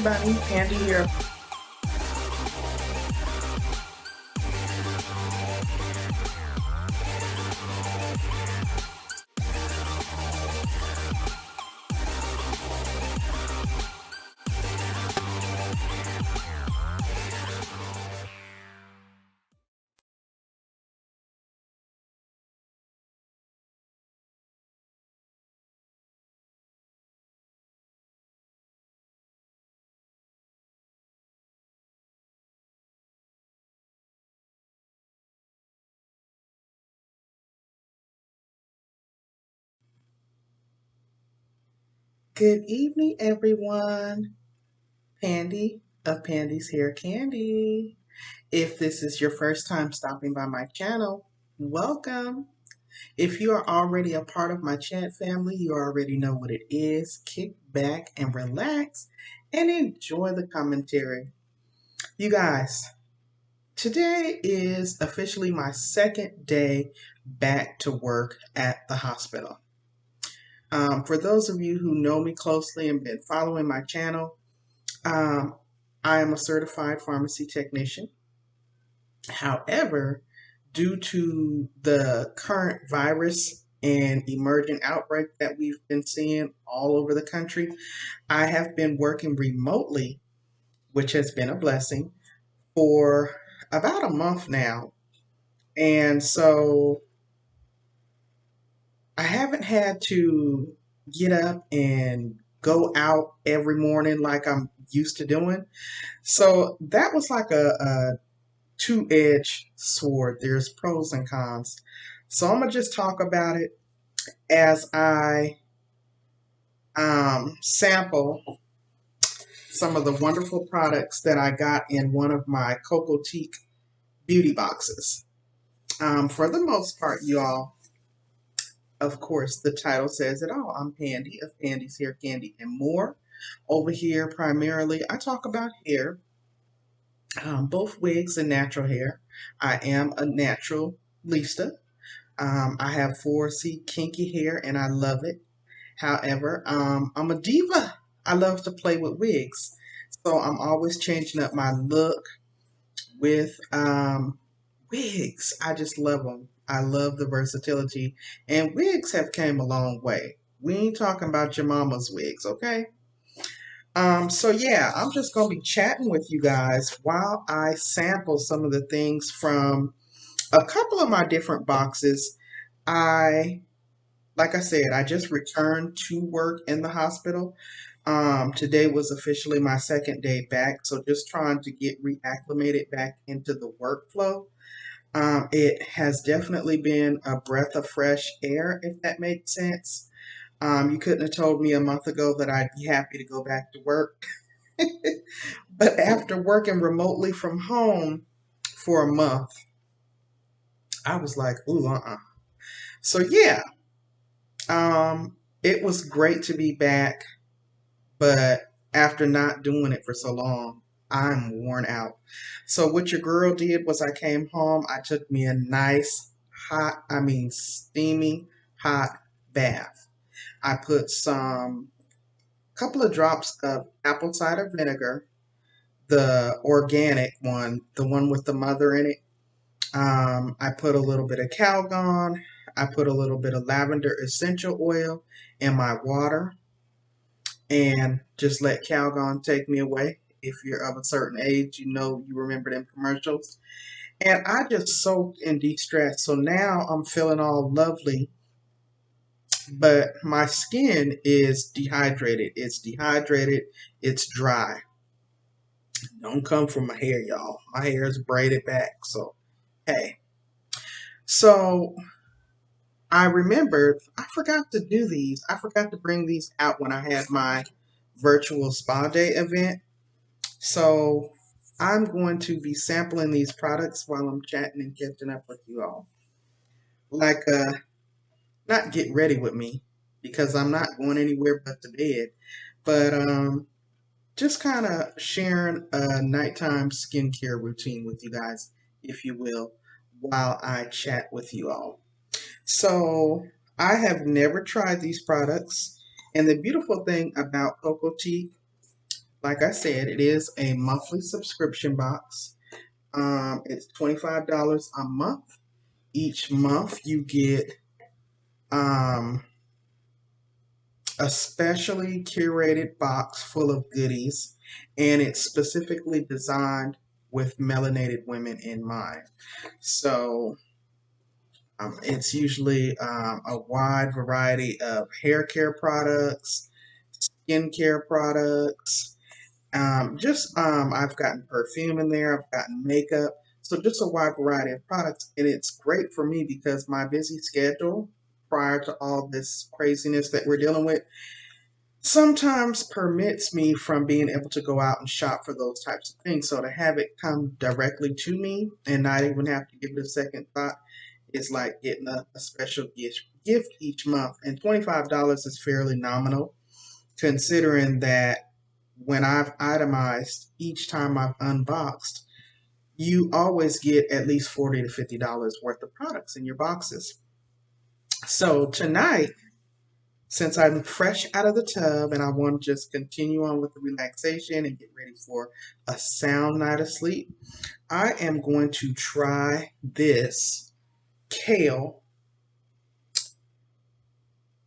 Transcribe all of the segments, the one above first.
everybody, Pandi here. Good evening, everyone. Pandi of Pandi's Hair Candy. If this is your first time stopping by my channel, welcome. If you are already a part of my chat family, you already know what it is. Kick back and relax and enjoy the commentary. You guys, today is officially my second day back to work at the hospital. For those of you who know me closely and been following my channel, um, I am a certified pharmacy technician. However, due to the current virus and emerging outbreak that we've been seeing all over the country, I have been working remotely, which has been a blessing, for about a month now. And so I haven't had to get up and go out every morning like I'm used to doing. So that was like a two-edged sword. There's pros and cons. So I'm gonna just talk about it as I sample some of the wonderful products that I got in one of my Cocotique beauty boxes. For the most part, you all, of course, the title says it all. I'm Pandi of Pandi's Hair Candy and More. Over here, primarily, I talk about hair, both wigs and natural hair. I am a naturalista. I have 4C kinky hair and I love it. However, I'm a diva. I love to play with wigs. So I'm always changing up my look with wigs. I just love them. I love the versatility. And wigs have came a long way. We ain't talking about your mama's wigs, okay? So yeah, I'm just gonna be chatting with you guys while I sample some of the things from a couple of my different boxes. I Like I said, I just returned to work in the hospital. Today was officially my second day back, so just trying to get reacclimated back into the workflow. It has definitely been a breath of fresh air, if that makes sense. You couldn't have told me a month ago that I'd be happy to go back to work. But after working remotely from home for a month, I was like, ooh, So yeah, it was great to be back. But after not doing it for so long, I'm worn out. So what your girl did was I came home, I took me a nice steamy hot bath. I put some couple of drops of apple cider vinegar, the organic one, the one with the mother in it. I put a little bit of Calgon. I put a little bit of lavender essential oil in my water and just let Calgon take me away. If you're of a certain age, you know you remember them commercials. And I just soaked and de-stressed. So now I'm feeling all lovely, but my skin is dehydrated. It's dehydrated. It's dry. Don't come from my hair, y'all. My hair is braided back. So, hey. So I remembered I forgot to do these. I forgot to bring these out when I had my virtual spa day event. So I'm going to be sampling these products while I'm chatting and catching up with you all. Like, not get ready with me because I'm not going anywhere but to bed. But just kind of sharing a nighttime skincare routine with you guys, if you will, while I chat with you all. So I have never tried these products. And the beautiful thing about Cocotique, like I said, it is a monthly subscription box. It's $25 a month. Each month you get um, a specially curated box full of goodies, and it's specifically designed with melanated women in mind. So it's usually a wide variety of hair care products, skincare products. I've gotten perfume in there, I've gotten makeup. So just a wide variety of products. And it's great for me because my busy schedule prior to all this craziness that we're dealing with sometimes permits me from being able to go out and shop for those types of things. So to have it come directly to me and not even have to give it a second thought is like getting a special gift each month. And $25 is fairly nominal considering that when I've itemized each time I've unboxed, you always get at least $40 to $50 worth of products in your boxes. So tonight, since I'm fresh out of the tub and I want to just continue on with the relaxation and get ready for a sound night of sleep, I am going to try this kale.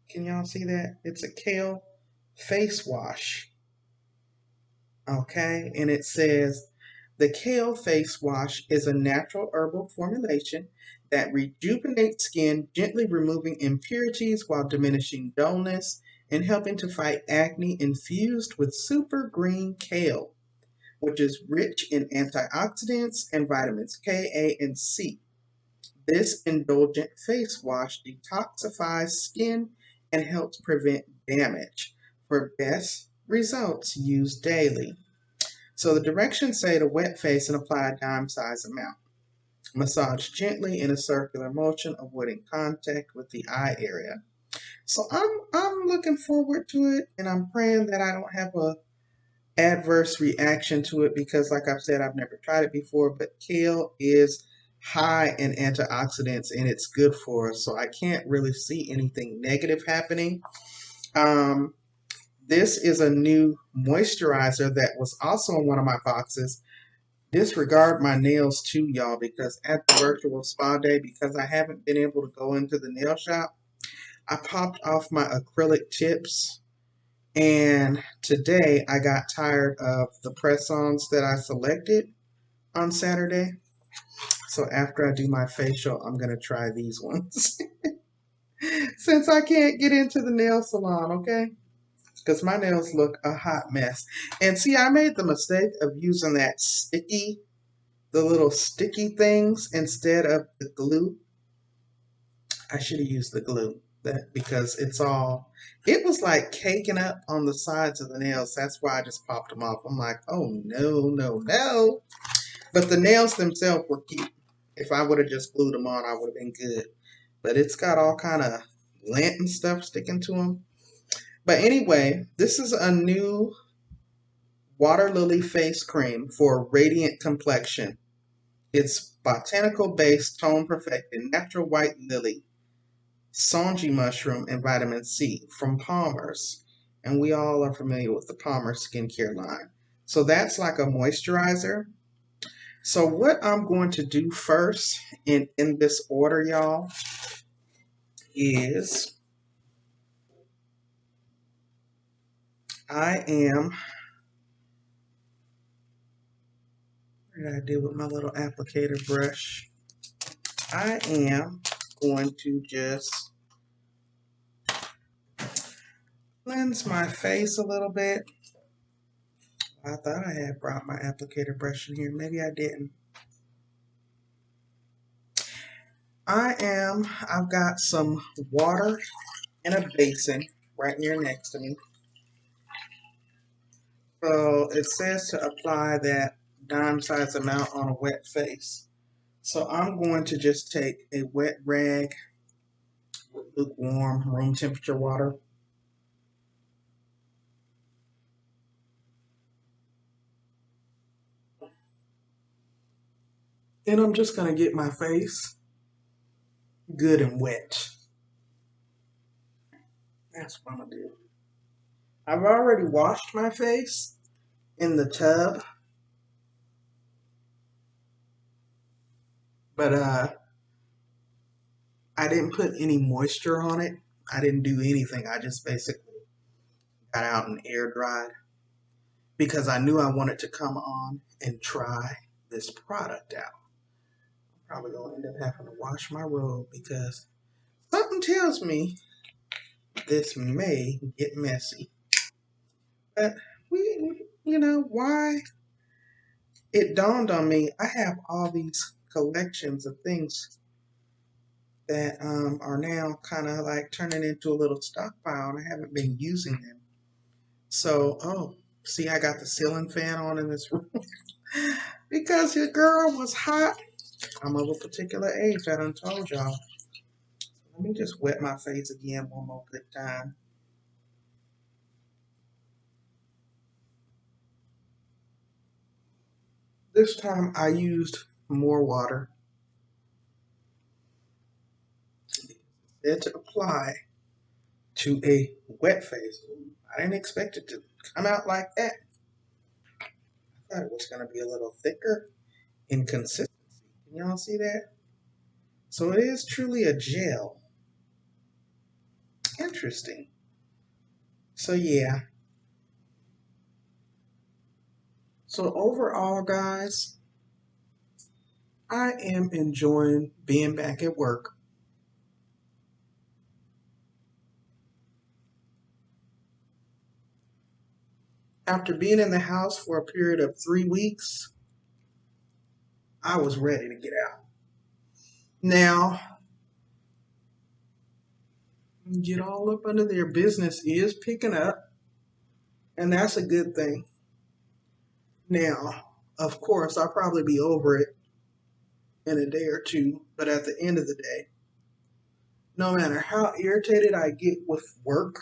Can y'all see that? It's a kale face wash. Okay, and it says the kale face wash is a natural herbal formulation that rejuvenates skin, gently removing impurities while diminishing dullness and helping to fight acne, infused with super green kale, which is rich in antioxidants and vitamins K, A, and C. This indulgent face wash detoxifies skin and helps prevent damage. For best results, use daily. So the directions say to wet face and apply a dime size amount. Massage gently in a circular motion, avoiding contact with the eye area. So I'm looking forward to it, and I'm praying that I don't have a adverse reaction to it because, like I've said, I've never tried it before. But kale is high in antioxidants, and it's good for us. So I can't really see anything negative happening. Um, this is a new moisturizer that was also in one of my boxes. Disregard my nails too, y'all, because at the virtual spa day, because I haven't been able to go into the nail shop, I popped off my acrylic tips. And today I got tired of the press-ons that I selected on Saturday. So after I do my facial, I'm going to try these ones. Since I can't get into the nail salon, okay? Because my nails look a hot mess. And see, I made the mistake of using the little sticky things instead of the glue. I should have used the glue because it was like caking up on the sides of the nails. That's why I just popped them off. I'm like, oh no, no, no. But the nails themselves were cute. If I would have just glued them on, I would have been good. But it's got all kind of lint and stuff sticking to them. But anyway, this is a new water lily face cream for radiant complexion. It's botanical based, tone perfected, natural white lily, sonji mushroom, and vitamin C from Palmer's. And we all are familiar with the Palmer skincare line. So that's like a moisturizer. So what I'm going to do first in this order, y'all, is I am, what did I do with my little applicator brush? I am going to just cleanse my face a little bit. I thought I had brought my applicator brush in here. Maybe I didn't. I've got some water in a basin right here next to me. So it says to apply that dime size amount on a wet face. So I'm going to just take a wet rag with lukewarm room temperature water. And I'm just going to get my face good and wet. That's what I'm going to do. I've already washed my face, in the tub, but I didn't put any moisture on it. I didn't do anything. I just basically got out and air dried because I knew I wanted to come on and try this product out. I'm probably gonna end up having to wash my robe because something tells me this may get messy. But why? It dawned on me I have all these collections of things that are now kind of like turning into a little stockpile, and I haven't been using them. So, see, I got the ceiling fan on in this room because your girl was hot. I'm of a particular age, I done told y'all. Let me just wet my face again one more good time. This time I used more water. Instead to apply to a wet face. I didn't expect it to come out like that. I thought it was going to be a little thicker in consistency. Can y'all see that? So it is truly a gel. Interesting. So yeah. So overall, guys, I am enjoying being back at work. After being in the house for a period of 3 weeks, I was ready to get out. Now, get all up under their business is picking up, and that's a good thing. Now, of course, I'll probably be over it in a day or two, but at the end of the day, no matter how irritated I get with work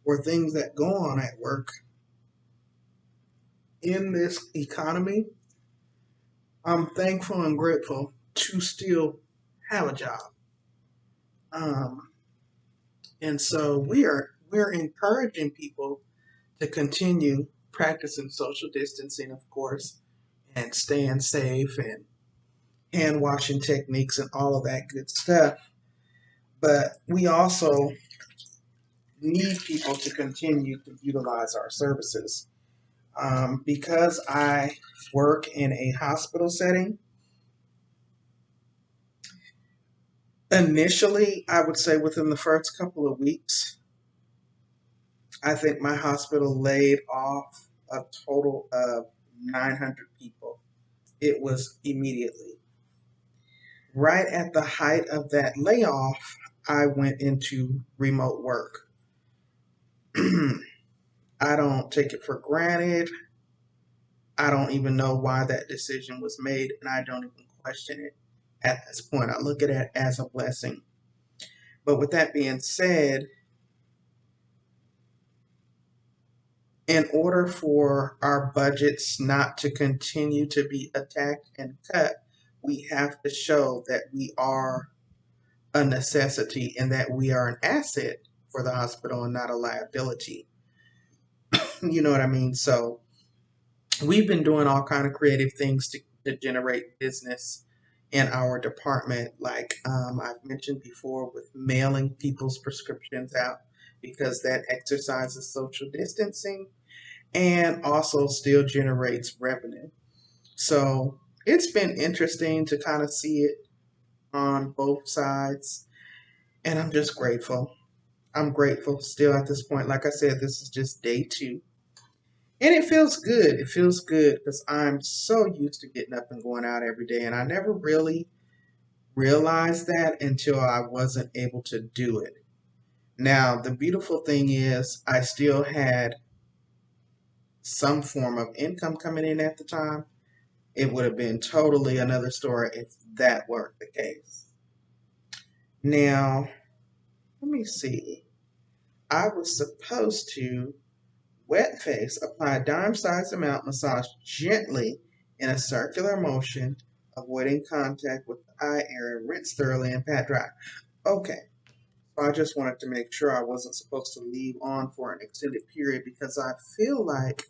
or things that go on at work in this economy, I'm thankful and grateful to still have a job. Um, and so we're encouraging people to continue practicing social distancing, of course, and staying safe and hand washing techniques and all of that good stuff. But we also need people to continue to utilize our services. Because I work in a hospital setting, initially, I would say within the first couple of weeks, I think my hospital laid off a total of 900 people. It was immediately. Right at the height of that layoff, I went into remote work. I don't take it for granted. I don't even know why that decision was made, and I don't even question it at this point. I look at it as a blessing. But with that being said, in order for our budgets not to continue to be attacked and cut, we have to show that we are a necessity and that we are an asset for the hospital and not a liability. You know what I mean? So we've been doing all kind of creative things to generate business in our department, like I've mentioned before, with mailing people's prescriptions out because that exercises social distancing and also still generates revenue. So it's been interesting to kind of see it on both sides, and I'm just grateful. I'm grateful still at this point. Like I said, this is just day two. And it feels good. It feels good because I'm so used to getting up and going out every day. And I never really realized that until I wasn't able to do it. Now, the beautiful thing is, I still had some form of income coming in at the time. It would have been totally another story if that weren't the case. Now, let me see. I was supposed to wet face, apply a dime-sized amount, massage gently in a circular motion, avoiding contact with the eye area, rinse thoroughly, and pat dry. Okay, so I just wanted to make sure I wasn't supposed to leave on for an extended period because I feel like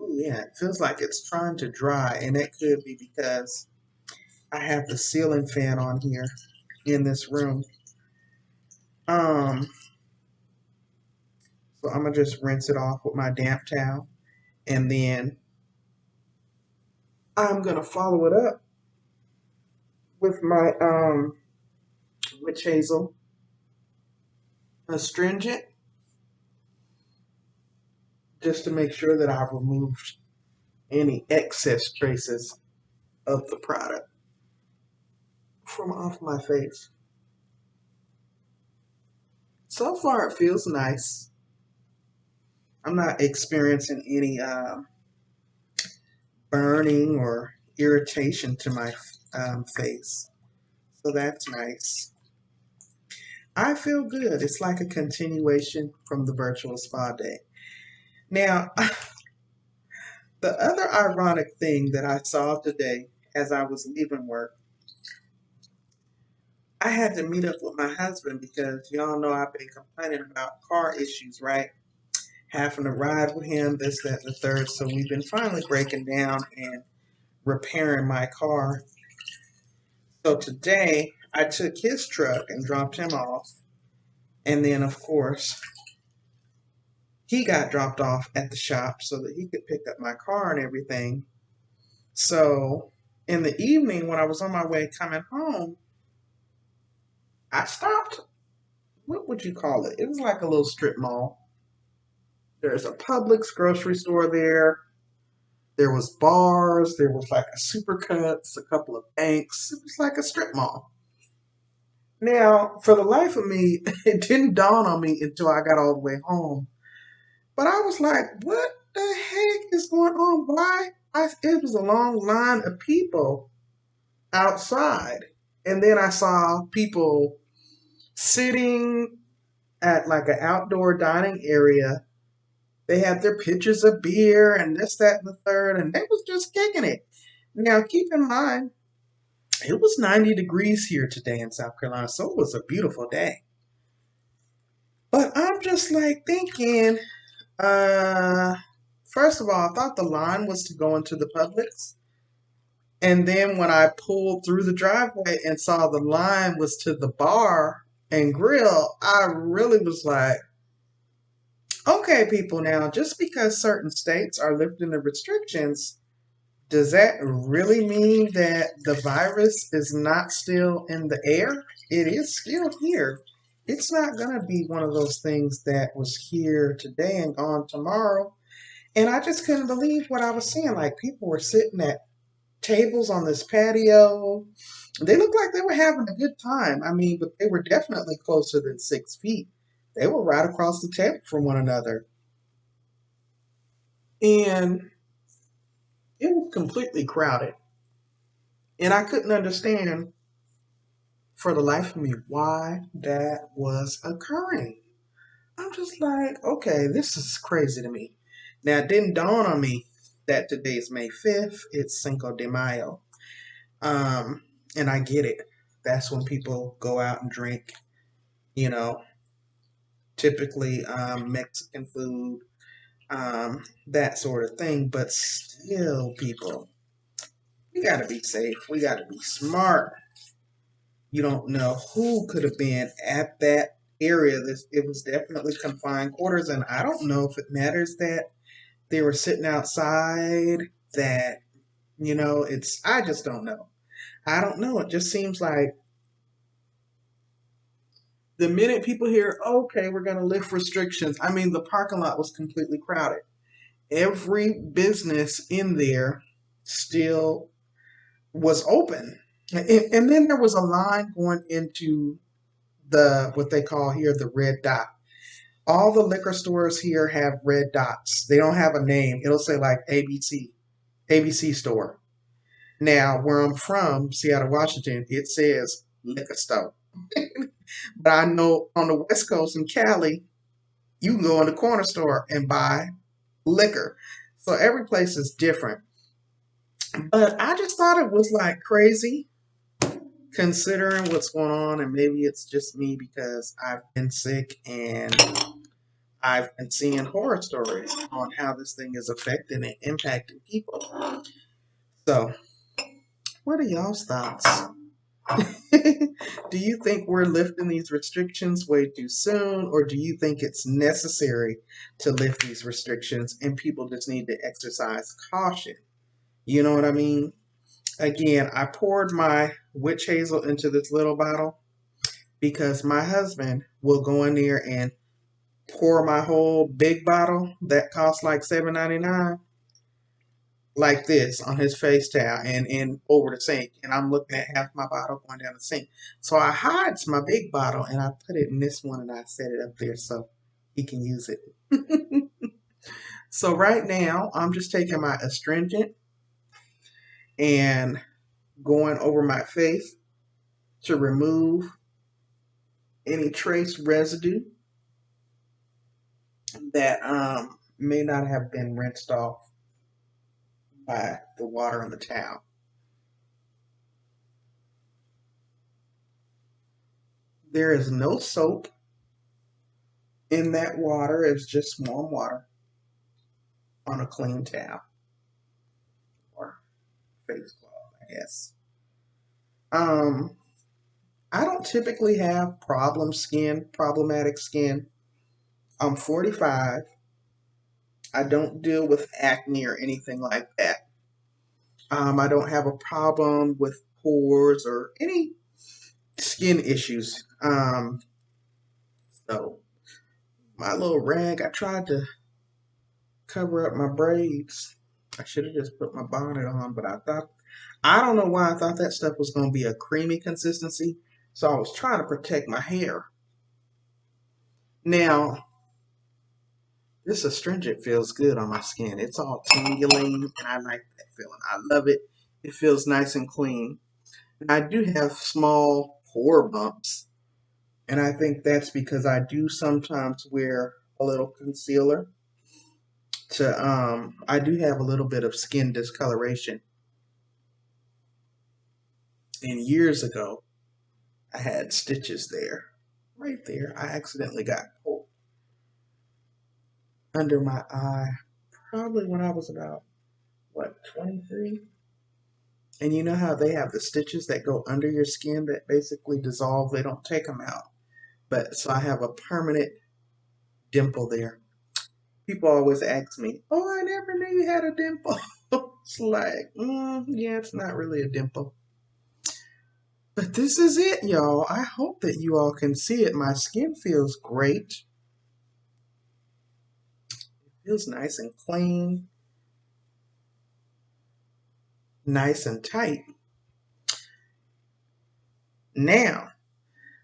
Ooh, yeah, it feels like it's trying to dry, and that could be because I have the ceiling fan on here in this room. Um, so I'm gonna just rinse it off with my damp towel, and then I'm gonna follow it up with my witch hazel astringent, just to make sure that I've removed any excess traces of the product from off my face. So far, it feels nice. I'm not experiencing any burning or irritation to my face. So that's nice. I feel good. It's like a continuation from the virtual spa day. Now, the other ironic thing that I saw today as I was leaving work, I had to meet up with my husband because y'all know I've been complaining about car issues, right? Having to ride with him, this, that, and the third. So we've been finally breaking down and repairing my car. So today I took his truck and dropped him off. And then, of course, he got dropped off at the shop so that he could pick up my car and everything. So in the evening, when I was on my way coming home, I stopped. What would you call it? It was like a little strip mall. There's a Publix grocery store there. There was bars. There was like a Supercuts, a couple of banks. It was like a strip mall. Now, for the life of me, it didn't dawn on me until I got all the way home. But I was like, what the heck is going on? Why? It was a long line of people outside. And then I saw people sitting at like an outdoor dining area. They had their pitchers of beer and this, that, and the third, and they was just kicking it. Now, keep in mind, it was 90 degrees here today in South Carolina, so it was a beautiful day. But I'm just like thinking, uh, first of all, I thought the line was to go into the Publix. And then when I pulled through the driveway and saw the line was to the bar and grill, I really was like, okay, people, now just because certain states are lifting the restrictions, does that really mean that the virus is not still in the air? It is still here. It's not going to be one of those things that was here today and gone tomorrow. And I just couldn't believe what I was seeing. Like people were sitting at tables on this patio. They looked like they were having a good time. I mean, but they were definitely closer than 6 feet. They were right across the table from one another. And it was completely crowded. And I couldn't understand for the life of me why that was occurring. I'm just like, okay, this is crazy to me. Now, it didn't dawn on me that today is May 5th. It's Cinco de Mayo. Um, and I get it. That's when people go out and drink, you know, typically Mexican food, that sort of thing. But still, people, we got to be safe. We got to be smart. You don't know who could have been at that area. It was definitely confined quarters, and I don't know if it matters that they were sitting outside. That I just don't know. I don't know. It just seems like the minute people hear, okay, we're going to lift restrictions, I mean, the parking lot was completely crowded. Every business in there still was open. And then there was a line going into what they call here the red dot. All the liquor stores here have red dots. They don't have a name. It'll say like ABC store. Now, where I'm from, Seattle, Washington, it says liquor store. But I know on the West Coast in Cali, you can go in the corner store and buy liquor. So every place is different. But I just thought it was like crazy considering what's going on. And maybe it's just me because I've been sick and I've been seeing horror stories on how this thing is affecting and impacting people. So, what are y'all's thoughts? Do you think we're lifting these restrictions way too soon, or do you think it's necessary to lift these restrictions and people just need to exercise caution? You know what I mean? Again, I poured my witch hazel into this little bottle because my husband will go in there and pour my whole big bottle that costs like $7.99 like this on his face towel and in over the sink, and I'm looking at half my bottle going down the sink. So I hides my big bottle and I put it in this one and I set it up there so he can use it. So right now I'm just taking my astringent and going over my face to remove any trace residue that may not have been rinsed off by the water on the towel. There is no soap in that water. It's just warm water on a clean towel or face cloth, I guess. Um, I don't typically have problematic skin. I'm 45. I don't deal with acne or anything like that. I don't have a problem with pores or any skin issues. So my little rag, I tried to cover up my braids. I should have just put my bonnet on, but I don't know why I thought that stuff was going to be a creamy consistency. So I was trying to protect my hair. Now, this astringent feels good on my skin. It's all tingling, and I like that feeling. I love it. It feels nice and clean. And I do have small pore bumps, and I think that's because I do sometimes wear a little concealer to I do have a little bit of skin discoloration. And years ago, I had stitches there. Right there. I accidentally got poked under my eye probably when I was about what, 23? And you know how they have the stitches that go under your skin that basically dissolve, they don't take them out. But so I have a permanent dimple there. People always ask me, "Oh, I never knew you had a dimple." It's like, yeah, it's not really a dimple. But this is it, y'all. I hope that you all can see it. My skin feels great. It feels nice and clean, nice and tight. Now,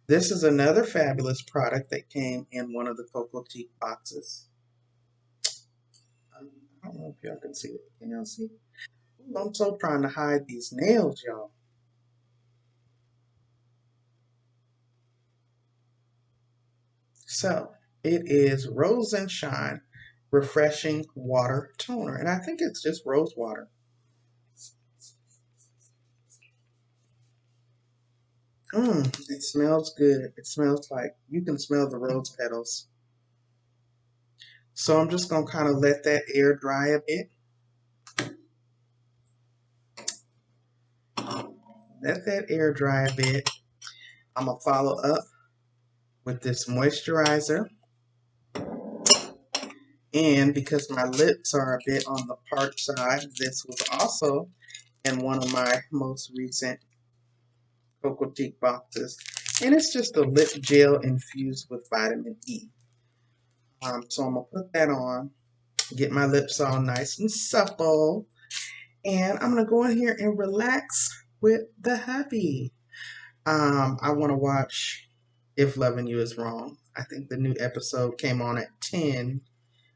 this is another fabulous product that came in one of the Cocotique boxes. I don't know if y'all can see it. Can y'all see? Ooh, I'm so trying to hide these nails, y'all. So, it is Rose and Shine Refreshing Water Toner. And I think it's just rose water. It smells good. It smells like you can smell the rose petals. So I'm just going to kind of let that air dry a bit. Let that air dry a bit. I'm going to follow up with this moisturizer. And because my lips are a bit on the parched side, this was also in one of my most recent Cocotique boxes. And it's just a lip gel infused with vitamin E. So I'm going to put that on, get my lips all nice and supple. And I'm going to go in here and relax with the hubby. I want to watch If Loving You Is Wrong. I think the new episode came on at 10,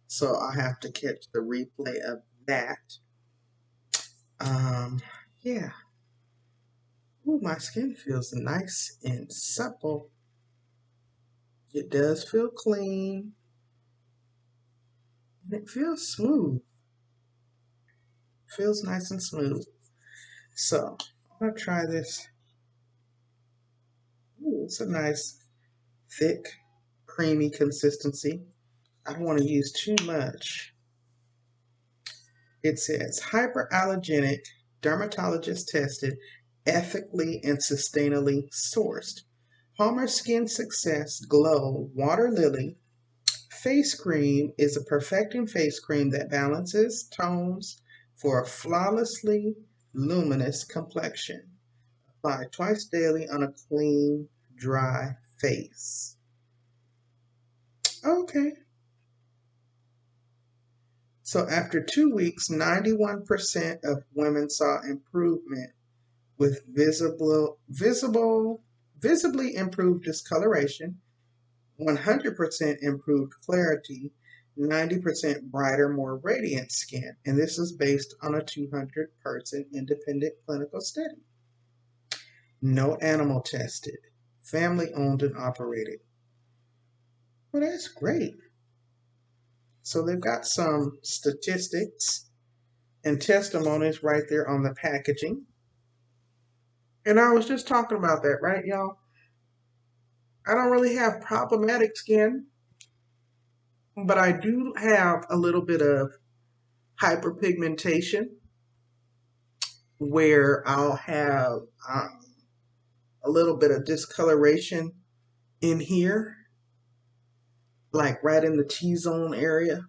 so I'll have to catch the replay of that. Yeah. Ooh, my skin feels nice and supple. It does feel clean. And it feels smooth. Feels nice and smooth. So, I'm going to try this. Ooh, it's a nice, thick, creamy consistency. I don't want to use too much. It says hyperallergenic, dermatologist tested, ethically and sustainably sourced. Palmer Skin Success Glow Water Lily Face Cream is a perfecting face cream that balances tones for a flawlessly luminous complexion. Apply twice daily on a clean, dry face. Okay. So after 2 weeks, 91% of women saw improvement with visibly improved discoloration, 100% improved clarity, 90% brighter, more radiant skin. And this is based on a 200-person independent clinical study. No animal tested, family owned and operated. Well, that's great. So they've got some statistics and testimonies right there on the packaging. And I was just talking about that, right, y'all? I don't really have problematic skin, but I do have a little bit of hyperpigmentation where I'll have a little bit of discoloration in here, like right in the T-zone area.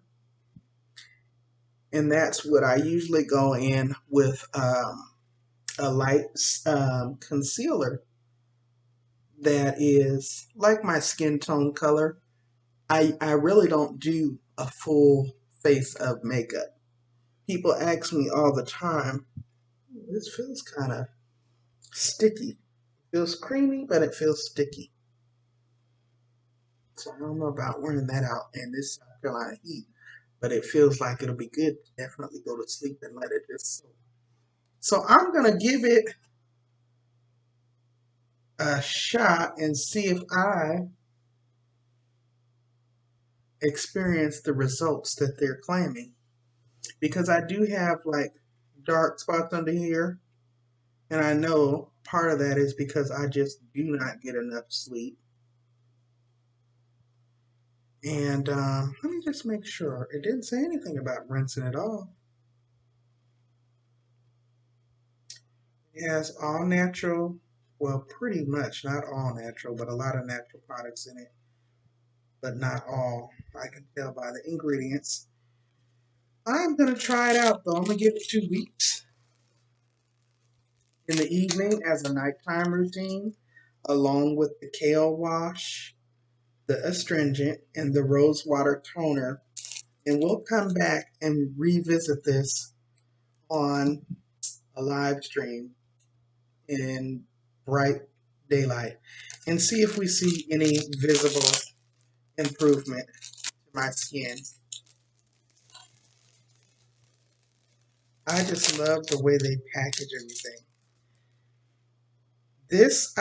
And that's what I usually go in with a light concealer that is like my skin tone color. I really don't do a full face of makeup. People ask me all the time, this feels kind of sticky. It feels creamy, but it feels sticky. So I don't know about wearing that out in this South Carolina heat, but it feels like it'll be good to definitely go to sleep and let it just soak. So I'm going to give it a shot and see if I experience the results that they're claiming. Because I do have like dark spots under here, and I know part of that is because I just do not get enough sleep. And let me just make sure. It didn't say anything about rinsing it off. It has all natural, well, pretty much, not all natural, but a lot of natural products in it, but not all. I can tell by the ingredients. I'm going to try it out, though. I'm going to give it 2 weeks in the evening as a nighttime routine, along with the kale wash, the astringent, and the rose water toner. And we'll come back and revisit this on a live stream in bright daylight and see if we see any visible improvement to my skin. I just love the way they package everything. This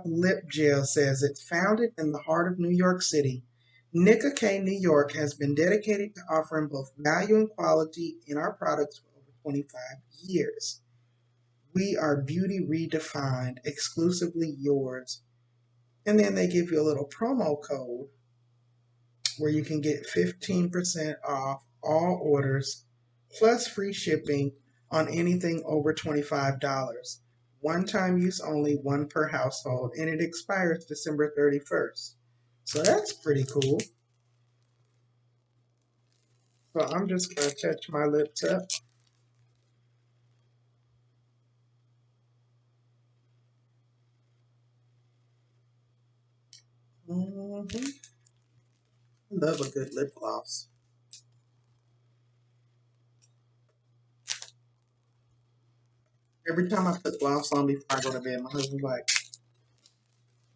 lip gel says it's founded in the heart of New York City. Nicka K New York has been dedicated to offering both value and quality in our products for over 25 years. We are beauty redefined, exclusively yours. And then they give you a little promo code where you can get 15% off all orders plus free shipping on anything over $25. One time use only, one per household, and it expires December 31st. So that's pretty cool. So I'm just going to touch my lips up. I love a good lip gloss. Every time I put gloss on before I go to bed, my husband's like,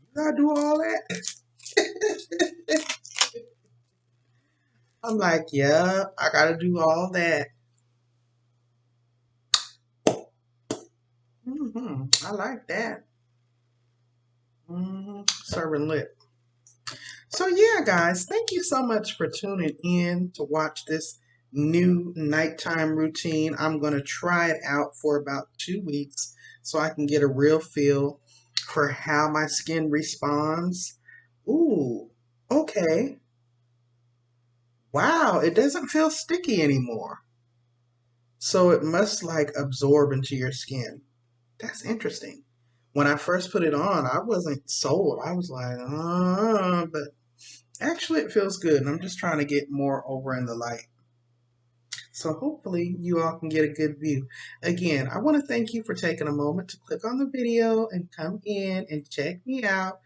you gotta do all that? I'm like, yeah, I gotta do all that. I like that. Serving lip. So yeah, guys, thank you so much for tuning in to watch this new nighttime routine. I'm going to try it out for about 2 weeks so I can get a real feel for how my skin responds. Ooh, okay. Wow, it doesn't feel sticky anymore. So it must like absorb into your skin. That's interesting. When I first put it on, I wasn't sold. I was like, but actually it feels good. And I'm just trying to get more over in the light. So hopefully you all can get a good view. Again, I want to thank you for taking a moment to click on the video and come in and check me out.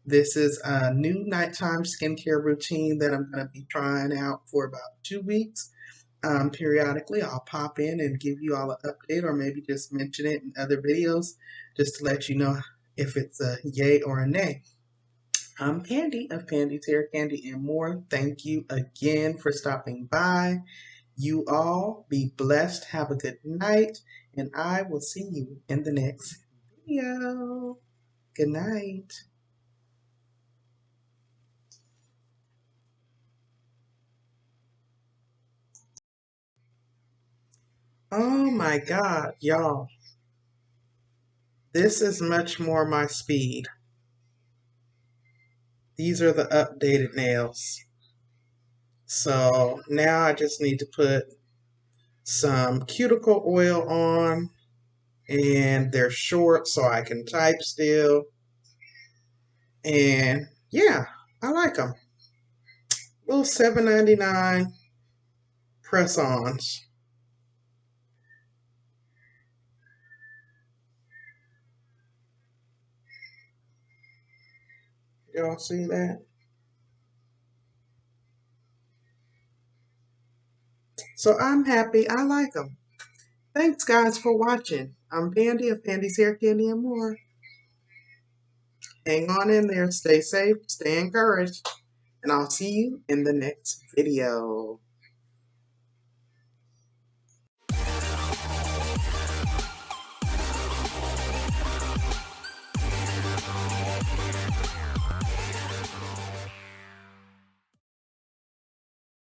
This is a new nighttime skincare routine that I'm going to be trying out for about 2 weeks. Periodically, I'll pop in and give you all an update or maybe just mention it in other videos just to let you know if it's a yay or a nay. I'm Pandi of Pandi's Hair Candy and More. Thank you again for stopping by. You all be blessed. Have a good night, and I will see you in the next video. Good night. Oh my God, y'all. This is much more my speed. These are the updated nails. So now I just need to put some cuticle oil on, and they're short so I can type still. And yeah, I like them. Little $7.99 press-ons. Y'all see that? So I'm happy. I like them. Thanks, guys, for watching. I'm Pandi of Pandi's Hair Candy and More. Hang on in there. Stay safe. Stay encouraged. And I'll see you in the next video.